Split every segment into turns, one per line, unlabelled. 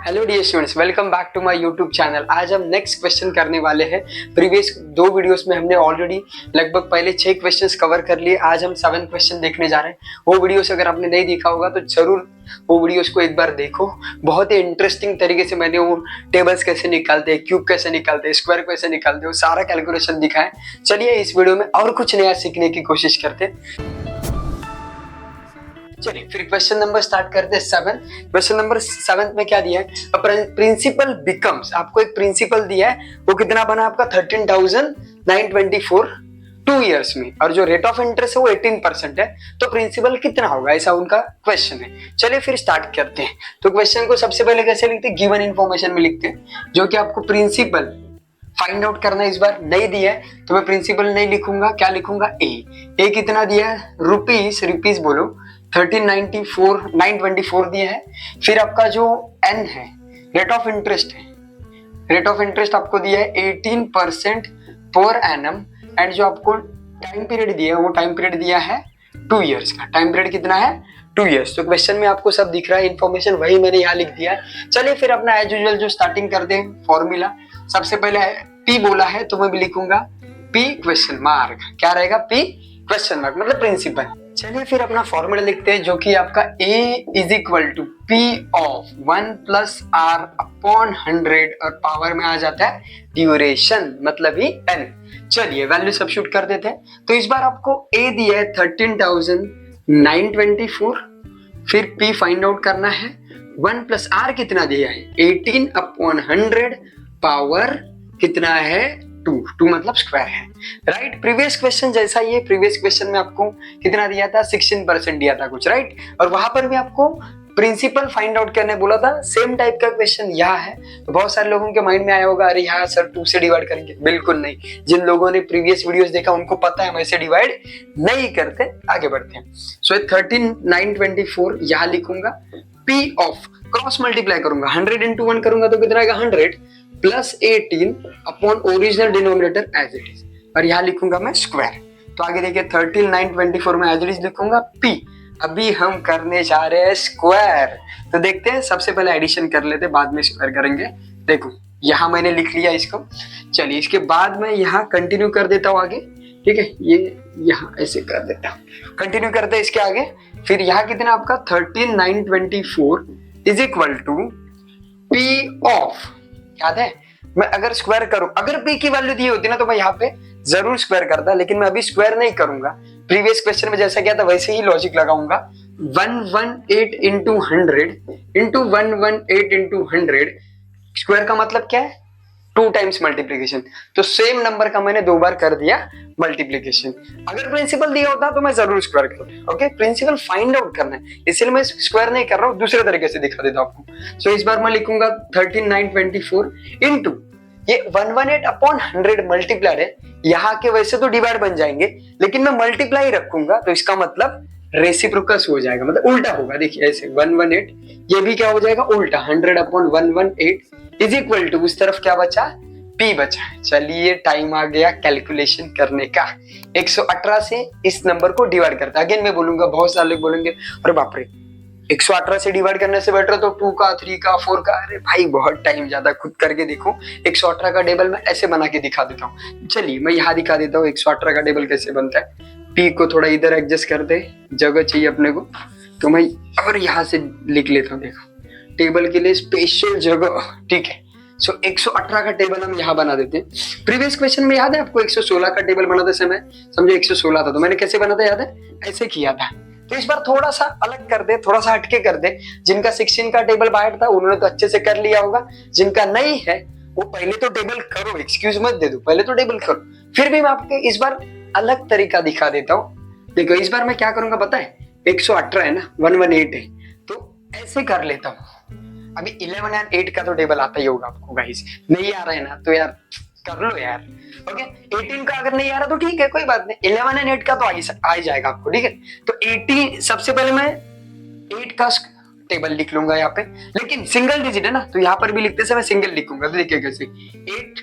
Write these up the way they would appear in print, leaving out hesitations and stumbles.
Hello dear students, welcome back to my YouTube channel. आज हम next question करने वाले हैं। प्रीवियस 2 वीडियोस में हमने ऑलरेडी लगभग पहले 6 क्वेश्चंस कवर कर लिए। आज हम 7 क्वेश्चन देखने जा रहे हैं। वो वीडियोस अगर आपने नहीं देखा होगा तो जरूर वो वीडियोस को एक बार देखो। बहुत ही इंटरेस्टिंग तरीके से मैंने वो टेबल्स कैसे निकालते हैं, क्यूब कैसे निकालते हैं, स्क्वायर कैसे निकालते हैं, वो सारा कैलकुलेशन दिखाएं। चलिए इस वीडियो में और कुछ नया सीखने की कोशिश करते हैं। चलिए फिर क्वेश्चन नंबर स्टार्ट करते हैं 7। क्वेश्चन नंबर 7 में क्या दिया है? प्रिंसिपल बिकम्स, आपको एक प्रिंसिपल दिया है, वो कितना बना आपका 13,924 2 इयर्स में, और जो रेट ऑफ इंटरेस्ट है वो 18% है। तो प्रिंसिपल कितना होगा, ऐसा उनका क्वेश्चन है। चलिए फिर स्टार्ट करते हैं। तो क्वेश्चन को सबसे पहले कैसे लिखते हैं? गिवन इन्फॉर्मेशन में लिखते हैं, जो कि आपको प्रिंसिपल फाइंड आउट करना इस बार नहीं दिया है, तो मैं प्रिंसिपल नहीं लिखूंगा। क्या लिखूंगा? ए कितना दिया है? रुपीज बोलो 924 दिया है। फिर आपका जो एन है, रेट ऑफ इंटरेस्ट है, रेट ऑफ इंटरेस्ट आपको दिया है 18% पर एनम। एंड जो आपको टाइम पीरियड दिया है वो टाइम पीरियड दिया है 2 इयर्स का। टाइम पीरियड कितना है? 2 इयर्स। तो क्वेश्चन में आपको सब दिख रहा है, इन्फॉर्मेशन वही मैंने यहाँ लिख दिया है। चलिए फिर अपना एज यूजुअल जो स्टार्टिंग करते हैं फॉर्मूला। सबसे पहले पी बोला है तो मैं भी लिखूंगा पी क्वेश्चन मार्क। क्या रहेगा? पी क्वेश्चन मार्क मतलब प्रिंसिपल। चलिए फिर अपना फॉर्मूला लिखते हैं, जो कि आपका A is equal to P of 1 plus R upon 100 और पावर में आ जाता है ड्यूरेशन मतलब ही N। चलिए वैल्यू सब्स्टिट्यूट कर देते हैं। तो इस बार आपको A दिया है 13,924, फिर P फाइंड आउट करना है। 1 प्लस R कितना दिया है? 18 अपॉन 100 पावर कितना है? 2 मतलब स्क्वायर है, राइट। प्रीवियस क्वेश्चन जैसा ही है। प्रीवियस क्वेश्चन में आपको कितना दिया था? 16% दिया था कुछ, राइट। और वहां पर भी आपको प्रिंसिपल फाइंड आउट करने बोला था। सेम टाइप का क्वेश्चन यहाँ है। तो बहुत सारे लोगों के माइंड में आया होगा, अरे यहाँ सर 2 से डिवाइड करेंगे। बिल्कुल नहीं। जिन लोगों ने प्रीवियस वीडियोस देखा उनको पता है हम ऐसे डिवाइड नहीं करते। आगे बढ़ते हैं। सो 13,924 यहाँ लिखूंगा। P ऑफ क्रॉस मल्टीप्लाई करूंगा, 100 into 1 करूंगा तो कितना आएगा? 100 plus 18 upon original denominator as it is, और यहाँ लिखूंगा मैं स्क्वायर। तो आगे देखिए 13,924 में एज इट इज लिखूंगा P। अभी हम करने जा रहे हैं स्क्वायर। तो देखते हैं, सबसे पहले एडिशन कर लेते हैं, बाद में स्क्वायर करेंगे। देखो यहाँ मैंने लिख लिया इसको। चलिए इसके बाद मैं यहाँ कंटिन्यू कर देता हूँ आगे, ठीक है। ये यहाँ ऐसे कर देता हूँ, कंटिन्यू करते हैं इसके आगे। फिर यहाँ कितना आपका 13,924 is equal to P of, याद है मैं अगर स्क्वायर करूं, अगर P की वैल्यू दी होती ना तो मैं यहाँ पे जरूर स्क्वायर करता, लेकिन मैं अभी स्क्वायर नहीं करूंगा। प्रीवियस क्वेश्चन में जैसा किया था वैसे ही लॉजिक लगाऊंगा। 118 into 100 into 118 into 100 स्क्वायर का मतलब क्या है? 2 टाइम्स मल्टीप्लीकेशन। तो सेम नंबर का मैंने 2 बार कर दिया मल्टीप्लीकेशन। अगर प्रिंसिपल दिया होता तो मैं जरूर स्क्वायर करता। ओके, प्रिंसिपल फाइंड आउट करना है, इसलिए मैं स्क्वायर नहीं कर रहा हूँ, दूसरे तरीके से दिखा देता हूँ आपको। सो इस बार मैं लिखूंगा 13,924 इनटू ये 118 अपॉन 100 मल्टीप्लाइड है। यहाँ के वैसे तो डिवाइड बन जाएंगे, लेकिन मैं मल्टीप्लाई रखूंगा तो इसका मतलब रेसिप्रोकस हो जाएगा, मतलब उल्टा होगा। देखिए ऐसे 118, ये भी क्या हो जाएगा? उल्टा। 100 अपॉन 118 इज इक्वल टू उस तरफ क्या बचा? P बचा। चलिए टाइम आ गया कैलकुलेशन करने का। 118 से इस नंबर को डिवाइड करता है। अगेन मैं बोलूंगा, बहुत सारे लोग बोलेंगे अरे बाप रे 118 से डिवाइड करने से बेटर तो 2 का 3 का 4 का। अरे भाई बहुत टाइम ज्यादा, खुद करके देखो। 118 का टेबल मैं ऐसे बना के दिखा देता हूँ। चलिए मैं यहाँ दिखा देता हूँ 118 का टेबल कैसे बनता है। P को थोड़ा इधर एडजस्ट कर दे, जगह चाहिए अपने को, तो मैं अगर यहाँ से लिख लेता हूँ, देखो टेबल के लिए स्पेशल जगह, ठीक है। सो 118 का टेबल हम यहाँ बना देते हैं। प्रीवियस क्वेश्चन में याद है आपको 116 का टेबल बनाते समय, समझो 116 था तो मैंने कैसे बना था, याद है? ऐसे किया था। तो इस बार थोड़ा सा अलग कर दे, थोड़ा सा हटके कर दे। जिनका 16 का टेबल बाहर था उन्होंने तो अच्छे से कर लिया होगा, जिनका नहीं है वो पहले तो टेबल करो, एक्सक्यूज मत दे दो, पहले तो टेबल करो। फिर भी मैं आपको इस बार अलग तरीका दिखा देता हूँ। देखो इस बार मैं क्या करूंगा पता है? 118 है ना, 118 है, तो ऐसे कर लेता हूँ। अभी 11 और 8 का तो टेबल आता ही होगा आपको गाइस, नहीं आ रहा है ना तो यार कर लो यार। ओके, 18 का अगर नहीं आ रहा तो ठीक है, कोई बात नहीं। 11 और 8 का तो आ ही जाएगा आपको, ठीक है। तो 80 सबसे पहले मैं 8 का टेबल लिख लूंगा यहाँ पे, लेकिन सिंगल डिजिट है ना तो यहाँ पर भी लिखते समय सिंगल लिखूंगा। तो देखिए कैसे 8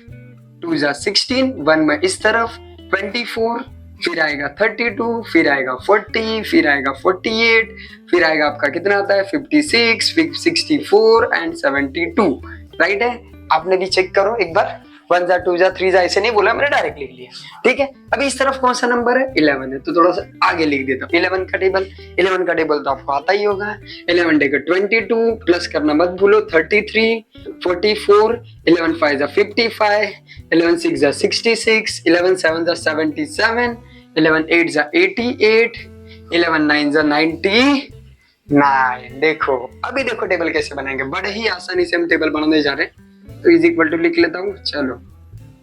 2 16, 1 में इस तरफ 24, फिर आएगा 32, फिर आएगा 40, फिर आएगा 48, फिर आएगा आपका कितना आता है 56, फिर 64 एंड 72। राइट है, आपने भी चेक करो एक बार, 1 जा 2 जा 3 जा ऐसे नहीं बोला, मैंने डायरेक्ट लिख लिया। ठीक है, अभी इस तरफ कौन सा नंबर है 11 है, तो थोड़ा सा आगे लिख देता हूँ 11 का टेबल। 11 का टेबल तो आपको आता ही होगा। 11 डेकर 22, प्लस करना मत भूलो 33, 44, 11 5 जा 55, 11 6 जा 66, 11 7 जा 77, 11 8 जा 88, 11 9 जा 99। देखो अभी देखो टेबल कैसे बनाएंगे, बड़े ही आसानी से हम टेबल बनाने जा रहे हैं। तो इज इक्वल टू लिख लेता हूँ। चलो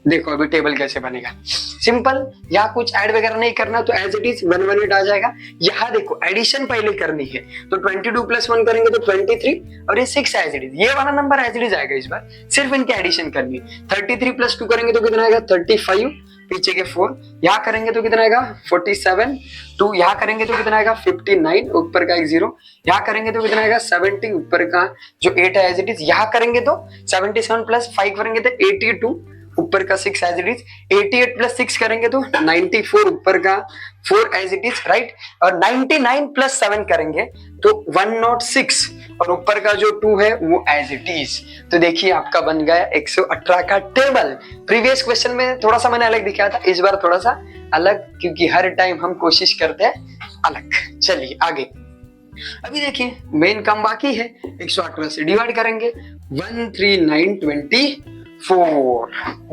देखो अभी टेबल कैसे बनेगा, सिंपल, यहाँ कुछ ऐड वगैरह नहीं करना, तो एज इट इज 118 आ जाएगा। यहाँ देखो एडिशन पहले करनी है, तो 22 प्लस 1 करेंगे तो 23, और ये 6 एज इट इज, ये वाला नंबर एज इट इज आएगा। इस बार सिर्फ इनकी एडिशन करनी है। 33 प्लस 2 करेंगे तो कितना आएगा 35, पीछे के 4, यहाँ करेंगे तो कितना आएगा 47, 2 यहाँ करेंगे तो कितना आएगा 59, ऊपर का एक 0, यहाँ करेंगे तो कितना आएगा 70, ऊपर का जो 8 है एज इट इज, यहाँ करेंगे तो 77 प्लस 5 करेंगे तो 82, ऊपर का 6 एज इट इज, 88 प्लस 6 करेंगे तो 94, ऊपर का 4 एज इट इज, राइट। और 99 प्लस 7 करेंगे तो 106, और ऊपर का जो 2 है वो एज इट इज। तो देखिए आपका बन गया 118 का टेबल। प्रीवियस क्वेश्चन में थोड़ा सा मैंने अलग दिखाया था, इस बार थोड़ा सा अलग, क्योंकि हर टाइम हम कोशिश करते हैं अलग। चलिए आगे, अभी देखिए मेन काम बाकी है। 118 से डिवाइड करेंगे, 13924।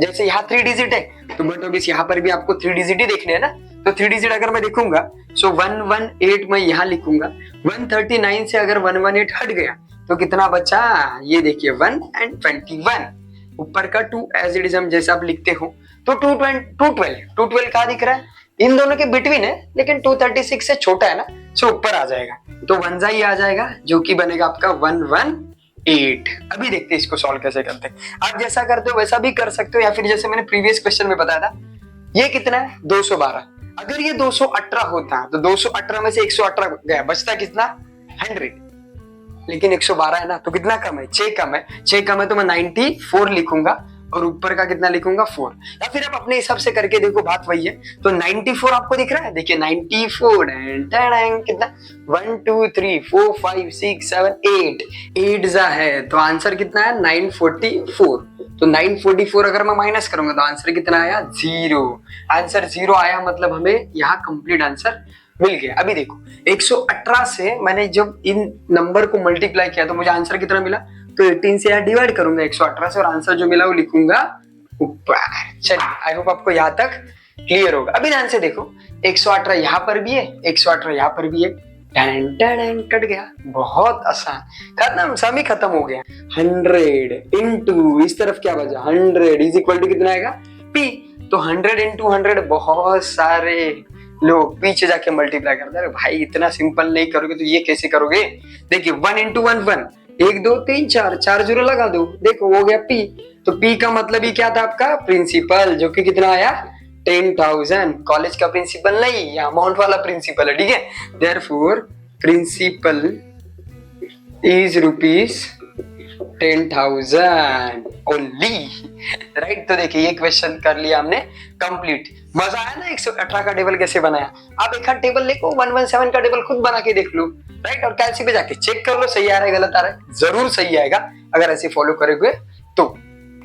जैसे यहाँ 3 डिजिट है, तो बट ऑब्वियस यहाँ पर भी आपको 3 डिजिट ही देखने हैं ना, तो 3 डिजिट अगर मैं देखूंगा, सो 118 मैं यहाँ लिखूंगा। 139 से अगर 118 हट गया तो कितना बचा, ये देखिए 1 एंड 21, ऊपर का 2 एज इट इज हम जैसे आप लिखते हो। तो 212 कहाँ दिख रहा है, इन दोनों के बिटवीन है, लेकिन 236 से छोटा है ना, सो ऊपर आ जाएगा, तो 1 ही आ जाएगा, जो कि बनेगा आपका 118। अभी देखते हैं इसको सॉल्व कैसे करते हैं। आप जैसा करते हो वैसा भी कर सकते हो, या फिर जैसे मैंने प्रीवियस क्वेश्चन में बताया था, ये कितना है 212। अगर ये 218 होता तो 218 में से 118 गया, बचता कितना 100, लेकिन 112 है ना, तो कितना कम है 6 कम है। 6 कम है तो मैं 94 लिखूंगा, और ऊपर का कितना लिखूंगा 4, या फिर आप अपने हिसाब से करके देखो, बात वही है। तो 94 आपको दिख रहा है, देखिए 94 एंड कितना 1 2 3 4 5 6 7 8 जा है, तो आंसर कितना है 944। तो 944 अगर मैं माइनस करूंगा तो आंसर कितना आया 0। आंसर 0 आया, मतलब हमें यहाँ कंप्लीट आंसर मिल गया। अभी देखो 118 से मैंने जब इन नंबर को मल्टीप्लाई किया तो मुझे आंसर कितना मिला, तो 18 से यहाँ डिवाइड करूंगा 118 से, और आंसर जो मिला वो लिखूंगा ऊपर। चलिए आई होप आपको यहाँ तक क्लियर होगा। अभी ध्यान से देखो, 118 यहाँ पर भी है, 118 यहाँ पर भी है, कट गया, बहुत आसान, खत्म, समी खत्म हो गया। 100 इंटू इस तरफ क्या बचा 100 इज इक्वल टू कितना आएगा P। तो 100 इंटू 100, बहुत सारे लोग पीछे जाके मल्टीप्लाई करते हैं, भाई इतना सिंपल नहीं करोगे तो ये कैसे करोगे। देखिए 1 इंटू 1 1, 1 2 3 4 जीरो लगा दो, देखो हो गया P। तो P का मतलब ही क्या था आपका प्रिंसिपल, जो कि कितना आया 10,000। कॉलेज का प्रिंसिपल नहीं, ये अमाउंट वाला प्रिंसिपल है, ठीक है। Therefore principal is ₹10,000 only, right. तो देखिए ये क्वेश्चन कर लिया हमने कंप्लीट। मजा आया ना 118 का टेबल कैसे बनाया। आप एक हाथ टेबल देखो, 117 का टेबल खुद बना के देख लो, राइट। और कैलसी पे जाके चेक कर लो सही आ रहा है गलत आ रहा है, जरूर सही आएगा अगर ऐसे फॉलो करोगे तो।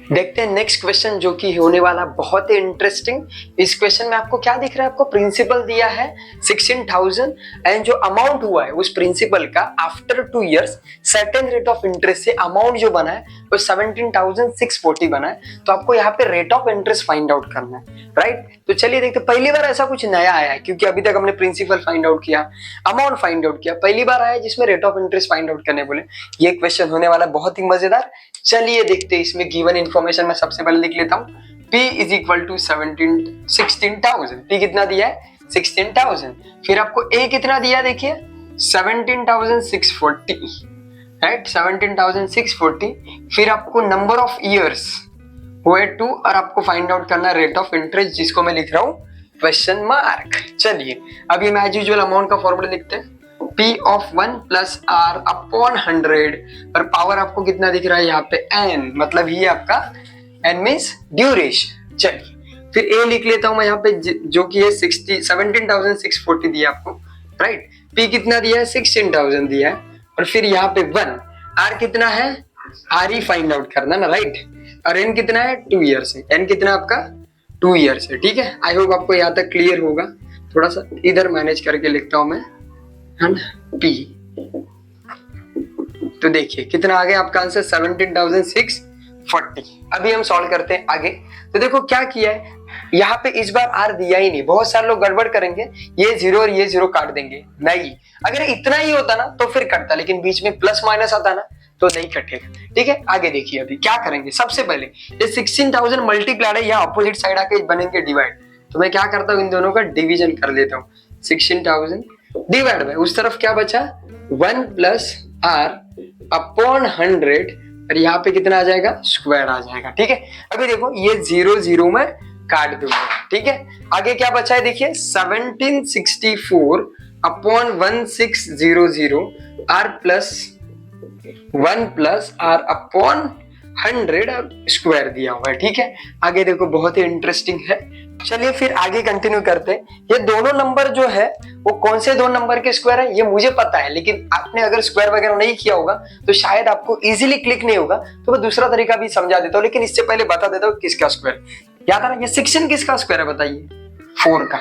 देखते हैं नेक्स्ट क्वेश्चन, जो कि होने वाला बहुत ही इंटरेस्टिंग। इस क्वेश्चन में आपको क्या दिख रहा है, आपको प्रिंसिपल दिया है 16,000 एंड जो अमाउंट हुआ है उस प्रिंसिपल का after 2 years certain rate of interest से अमाउंट जो बना है वो 17,640 बना है। तो आपको यहाँ पे rate of interest find out करना है, राइट। तो चलिए देखते, पहली बार ऐसा कुछ नया आया है, क्योंकि अभी तक हमने प्रिंसिपल फाइंड आउट किया, अमाउंट फाइंड आउट किया, पहली बार आया जिसमें rate of interest find out करने बोले। ये क्वेश्चन होने वाला बहुत ही मजेदार। चलिए देखते हैं, इसमें गिवन इन्फॉर्मेशन मैं सबसे पहले लिख लेता हूँ। P is equal to 16,000। P कितना दिया है 16,000। फिर आपको A कितना दिया, देखिए 17,640, राइट, 17,640। फिर आपको नंबर ऑफ ईयर्स वो है 2, और आपको फाइंड आउट करना रेट ऑफ इंटरेस्ट, जिसको मैं लिख रहा हूँ क्वेश्चन मार्क। चलिए अभी मैं एज यूजुअल अमाउंट का फॉर्मूला लिखते हैं, P of 1 plus R upon 100, और पावर आपको कितना दिख रहा है यहाँ पे N, मतलब ये आपका N मीन्स ड्यूरेशन। चलिए फिर ए लिख लेता हूं मैं यहाँ पे जो कि है 17,640 दिया आपको, राइट। पी कितना दिया है, 16,000 दिया है, और फिर यहाँ पे 1, आर कितना है, आर ही फाइंड आउट करना ना, राइट। और एन कितना है, 2 ईयर्स है, एन कितना आपका 2 ईयर्स है, ठीक है। आई होप आपको यहाँ तक क्लियर होगा। थोड़ा सा इधर मैनेज करके लिखता हूं मैं, है ना, पी। तो देखिए कितना आ गया आपका आंसर, 17,640। अभी हम सॉल्व करते हैं आगे। तो देखो क्या किया है, यहाँ पे इस बार आर दिया ही नहीं। बहुत सारे लोग गड़बड़ करेंगे, ये 0 और ये 0 काट देंगे, नहीं। अगर इतना ही होता ना तो फिर कटता, लेकिन बीच में प्लस माइनस आता ना तो नहीं कटेगा, ठीक है। आगे देखिए अभी क्या करेंगे। सबसे पहले ये 16,000 मल्टीप्लाइड है, यहाँ अपोजिट साइड आके बनेंगे डिवाइड। तो मैं क्या करता हूँ, इन दोनों का डिवीजन कर देता हूँ। 16,000 डिवाइड बाय, उस तरफ क्या बचा, 1 प्लस आर अपॉन 100, और यहाँ पे कितना आ जाएगा, स्क्वायर आ जाएगा, ठीक है। अभी देखो ये 0 0 में काट दूंगा, ठीक है। आगे क्या बचा है देखिए, 1764 upon 1600 R plus 1 plus R upon 100 square दिया हुआ है, ठीक है। आगे देखो बहुत ही इंटरेस्टिंग है। चलिए फिर आगे कंटिन्यू करते हैं। ये दोनों नंबर जो है वो कौन से दो नंबर के स्क्वायर है ये मुझे पता है, लेकिन आपने अगर स्क्वायर वगैरह नहीं किया होगा तो शायद आपको इजीली क्लिक नहीं होगा। तो मैं दूसरा तरीका भी समझा देता हूँ, लेकिन इससे पहले बता देता हूँ किसका स्क्वायर। याद आ रहा है, ये 16 किसका स्क्वायर है बताइए, 4 का।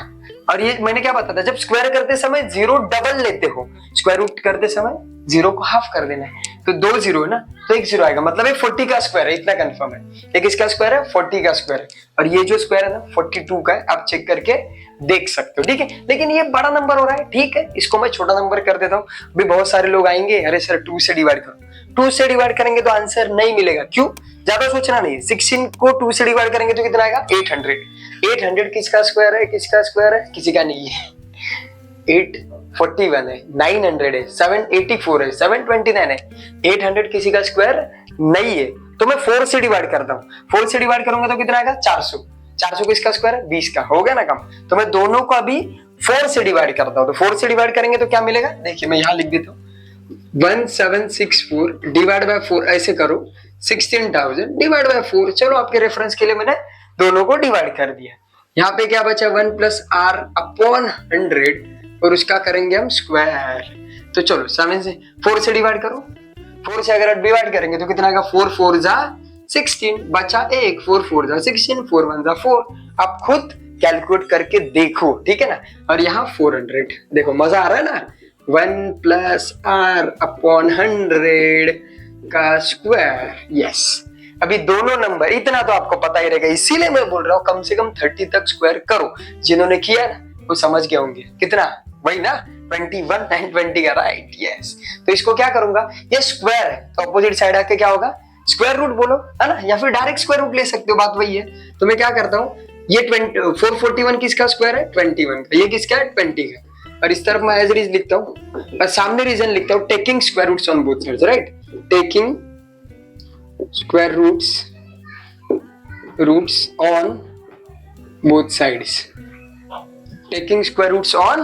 और ये मैंने क्या बताया था, जब स्क्वायर करते समय 0 डबल लेते हो, स्क्वायर रूट करते समय 0 को हाफ कर देना है। तो 2 0 है ना, तो 1 0 आएगा, मतलब ये 40 का स्क्वायर है, इतना कंफर्म है। ये किसका स्क्वायर है, 40 का स्क्वायर है। और ये जो स्क्वायर है ना 42 का है, आप चेक करके देख सकते हो, ठीक है। लेकिन ये बड़ा नंबर हो रहा है, ठीक है, इसको मैं छोटा नंबर कर देता हूँ। अभी बहुत सारे लोग आएंगे, अरे सर 2 से डिवाइड करो। 2 से डिवाइड करेंगे तो आंसर नहीं मिलेगा, क्यों, ज्यादा सोचना नहीं। 16 को 2 से डिवाइड करेंगे तो कितना आएगा, 800। 800 किसका स्क्वायर है, किसका स्क्वायर है, किसी का नहीं है। 841 है, 900 है, 784 है, 729 है, 800 किसी का स्क्वायर नहीं है। तो मैं 4 से डिवाइड करता हूँ। 4 से डिवाइड करूंगा तो कितना आएगा, 400। 400 किसका स्क्वायर है, 20 का, हो गया ना कम। तो मैं दोनों को अभी 4 से डिवाइड करता हूँ। तो 4 से डिवाइड करेंगे तो क्या मिलेगा, देखिए मैं यहाँ लिख देता हूँ, 1764 डिवाइड बाय 4, ऐसे करो, 16,000 डिवाइड बाय 4। चलो आपके रेफरेंस के लिए मैंने दोनों को डिवाइड कर दिया। यहाँ पे क्या बचा, 1 प्लस आर अपॉन 100, और उसका करेंगे हम स्क्वायर। तो चलो 7 से 4 से डिवाइड करो। 4 से अगर डिवाइड करेंगे तो कितना आएगा, 4 4 जा 16, बचा 1, 4 4 जा 16, 4 1 जा 4। आप खुद कैलकुलेट करके देखो, ठीक है ना। और यहाँ 400, देखो मजा आ रहा है ना, 1 प्लस आर अपॉन 100 का स्क्वायर, यस। अभी दोनों नंबर, इतना तो आपको पता ही रहेगा, इसीलिए मैं बोल रहा हूँ कम से कम 30 तक स्क्वायर करो। जिन्होंने किया ना वो समझ गए होंगे, कितना, वही ना 21 920 का, राइट, यस। तो इसको क्या करूंगा, ये स्क्वायर है तो अपोजिट साइड आके क्या होगा, स्क्वायर रूट बोलो, है ना, या फिर डायरेक्ट स्क्वायर रूट ले सकते हो, बात वही है। तो मैं क्या करता हूँ, ये 441 किसका स्क्वायर है, 21 का, ये किसका है, 20 का। और इस तरफ मैं एज इट इज लिखता हूँ, और सामने रीजन लिखता हूँ, taking square roots on both sides, right, taking square roots on both sides, taking square roots on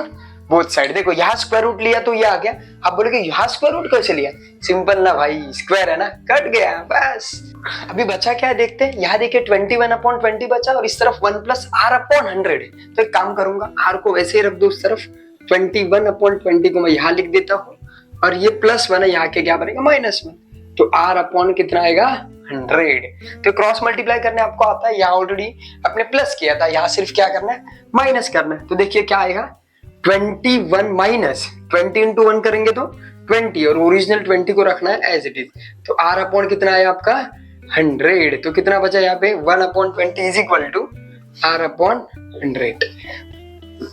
both side. देखो यहाँ स्क्वायर रूट लिया तो ये आ गया। आप बोलोगे यहाँ स्क्वायर रूट कैसे लिया, सिंपल ना भाई, स्क्वायर है ना, कट गया बस। अभी बचा क्या है देखते हैं। यहाँ देखिए 21/20 बचा, और इस तरफ 1 प्लस आर अपॉन 100 है। तो एक काम करूंगा, आर को वैसे ही रख दो उस तरफ, 21/20 को मैं यहाँ लिख देता हूँ, और ये +1 है, यहाँ के क्या बनेगा, -1। तो आर अपॉन कितना आएगा, 100। तो क्रॉस मल्टीप्लाई करने आपको आता है, यहाँ ऑलरेडी अपने प्लस किया था, यहाँ सिर्फ क्या करना है, माइनस करना है। तो देखिए क्या आएगा, 21 माइनस 20 इंटू 1 करेंगे तो 20, और ओरिजिनल 20 को रखना है एज इट इज। तो आर अपॉन कितना है आपका, 100। तो कितना बचा यहाँ पे, 1/20 is equal to R upon 100।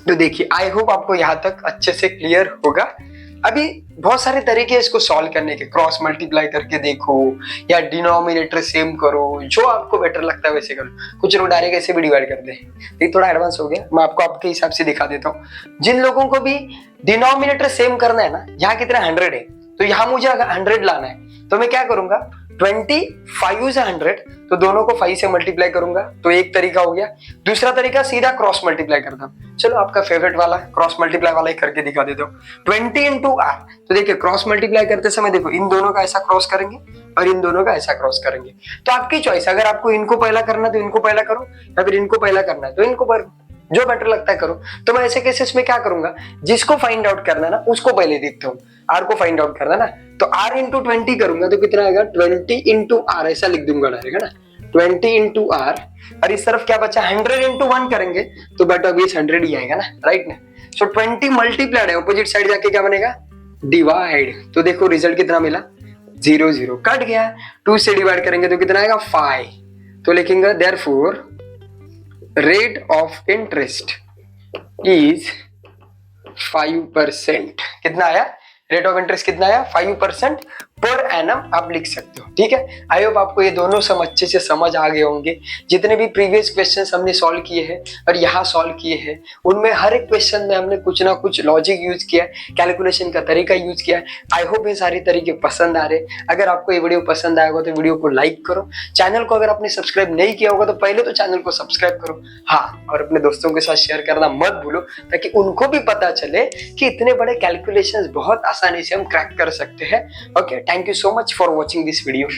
तो देखिए आई होप आपको यहाँ तक अच्छे से क्लियर होगा। अभी बहुत सारे तरीके इसको सॉल्व करने के, क्रॉस मल्टीप्लाई करके देखो, या डिनोमिनेटर सेम करो, जो आपको बेटर लगता है वैसे करो। कुछ लोग डायरेक्ट ऐसे भी डिवाइड कर दे, ये थोड़ा एडवांस हो गया, मैं आपको आपके हिसाब से दिखा देता हूँ। जिन लोगों को भी डिनोमिनेटर सेम करना है ना, यहाँ कितना 100 है, तो यहाँ मुझे 100 लाना है, तो मैं क्या करूंगा, 20 5 से 100, तो दोनों को 5 से मल्टीप्लाई करूंगा तो एक तरीका हो गया। दूसरा तरीका सीधा क्रॉस मल्टीप्लाई करता हूं। चलो आपका फेवरेट वाला क्रॉस मल्टीप्लाई वाला ही करके दिखा देता हूँ। 20 इंटू आर, तो देखिए क्रॉस मल्टीप्लाई करते समय देखो इन दोनों का ऐसा क्रॉस करेंगे और इन दोनों का ऐसा क्रॉस करेंगे। तो आपकी चॉइस, अगर आपको इनको पहला करना है तो इनको पहला करो, या फिर इनको पहला करना है तो इनको पर जो बेटर लगता है करो। तो मैं ऐसे केसेस में क्या करूंगा, जिसको फाइंड आउट करना ना उसको पहले देखता हूँ। आर को फाइंड आउट करना ना, तो आर इंटू 20 करूंगा तो कितना आएगा, 20 इंटू आर ऐसा लिख दूंगा डायरेक्ट, है ना, 20 इंटू आर। और इस तरफ क्या बचा, 100 इंटू 1 करेंगे तो बेटा बेस 100 ही आएगा ना, राइट ना। सो 20 मल्टीप्लाइड है, अपोजिट साइड जाके क्या बनेगा, डिवाइड। तो देखो रिजल्ट कितना मिला, 0 0 कट गया। 2 से डिवाइड करेंगे तो कितना आएगा, 5। तो लिखेंगे therefore rate of interest is 5%। कितना आया, रेट ऑफ इंटरेस्ट कितना आया, 5% पर एनम आप लिख सकते हो। ठीक है, आई होप आपको ये दोनों सम अच्छे से समझ आ गए होंगे। जितने भी प्रीवियस क्वेश्चंस हमने सॉल्व किए हैं और यहाँ सॉल्व किए हैं, उनमें हर एक क्वेश्चन में हमने कुछ ना कुछ लॉजिक यूज किया है, कैलकुलेशन का तरीका यूज किया है। आई होप ये सारे तरीके पसंद आ रहे। अगर आपको ये वीडियो पसंद आएगा तो वीडियो को लाइक करो। चैनल को अगर आपने सब्सक्राइब नहीं किया होगा तो पहले तो चैनल को सब्सक्राइब करो, हाँ, और अपने दोस्तों के साथ शेयर करना मत भूलो, ताकि उनको भी पता चले कि इतने बड़े कैलकुलेशंस बहुत आसानी से हम क्रैक कर सकते हैं। Okay, thank you so much for watching this video.